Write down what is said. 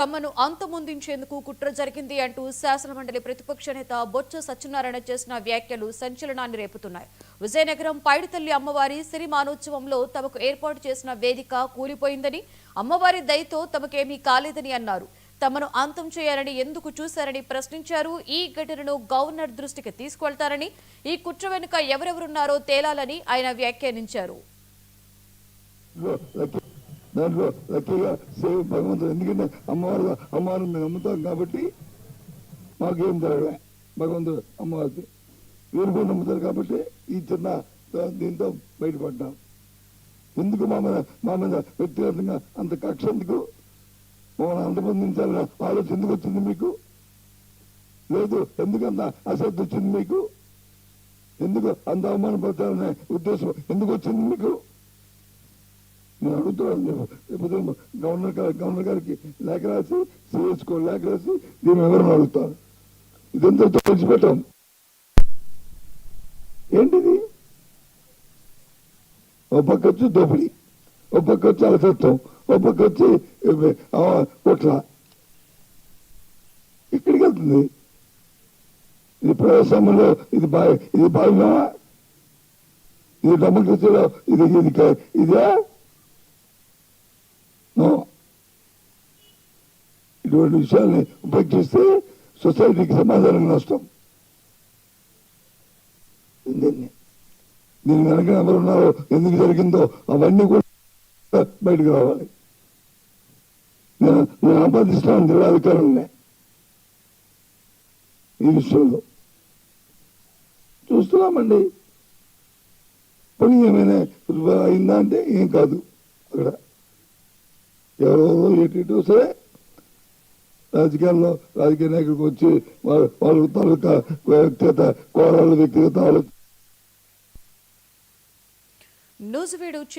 తమను అంతమొందించేందుకు కుట్ర జరిగింది అంటూ శాసనమండలి ప్రతిపక్ష నేత బొత్స సత్యనారాయణ చేసిన వ్యాఖ్యలు సంచలనాన్ని రేపుతున్నాయి. విజయనగరం పైడితల్లి అమ్మవారి సిరిమానోత్సవంలో తమకు ఏర్పాటు చేసిన వేదిక కూలిపోయిందని, అమ్మవారి దయతో తమకేమీ కాలేదని అన్నారు. తమను అంతం చేయాలని ఎందుకు చూశారని ప్రశ్నించారు. ఈ ఘటనను గవర్నర్ దృష్టికి తీసుకువెళ్తారని, ఈ కుట్ర వెనుక ఎవరెవరున్నారో తేలాలని ఆయన వ్యాఖ్యానించారు. దాంట్లో లక్కీగా సేవ భగవంతుడు, ఎందుకంటే అమ్మవారిని మేము నమ్ముతాం కాబట్టి మాకేం జరగలే. భగవంతుడు అమ్మవారికి వీరు కూడా నమ్ముతారు కాబట్టి ఈ చిన్న దీంతో బయటపడ్డాం. ఎందుకు మా మీద వ్యక్తిగతంగా అంత కక్ష ఎందుకు? మమ్మల్ని అంతమొందించాలన్న ఆలోచన ఎందుకు వచ్చింది మీకు? లేదు, ఎందుకు అంత అశ్రద్ధ వచ్చింది మీకు? ఎందుకు అంత అవమానపరచాలనే ఉద్దేశం ఎందుకు వచ్చింది మీకు? నేను అడుగుతున్నాను. గవర్నర్ గారికి లేఖ రాసి, సిఎస్కో లేఖ రాసి దీన్ని ఎవరిని అడుగుతాను. ఇదంతా తెలిసిపెట్టాం. ఏంటిది? ఒక పక్క వచ్చి దోపిడీ, ఒక పక్క వచ్చి అలసత్వం, ఒక పక్క వచ్చి కుట్ర. ఇక్కడికి వెళ్తుంది. ఇది ప్రజాస్వామ్యంలో ఇది భావ్యమా? ఇది డెమోక్రసీలో ఇదే? ఇటువంటి విషయాల్ని ఉపేక్షిస్తే సొసైటీకి సమాధానం నష్టం. దీని వెనక ఎవరున్నారో, ఎందుకు జరిగిందో అవన్నీ కూడా బయటకు రావాలి. నేను ఆపాదిస్తున్నాను జిల్లాధికారులనే ఈ విషయంలో. చూస్తున్నామండి. పని ఏమైనా అయిందా అంటే ఏం కాదు. అక్కడ ఎవరెవరో ఎటు సరే రాజకీయ నాయకుడికి వచ్చి వాళ్ళ తాలూకా వ్యక్తిగత కోరాలు, వ్యక్తిగత ఆలోచన.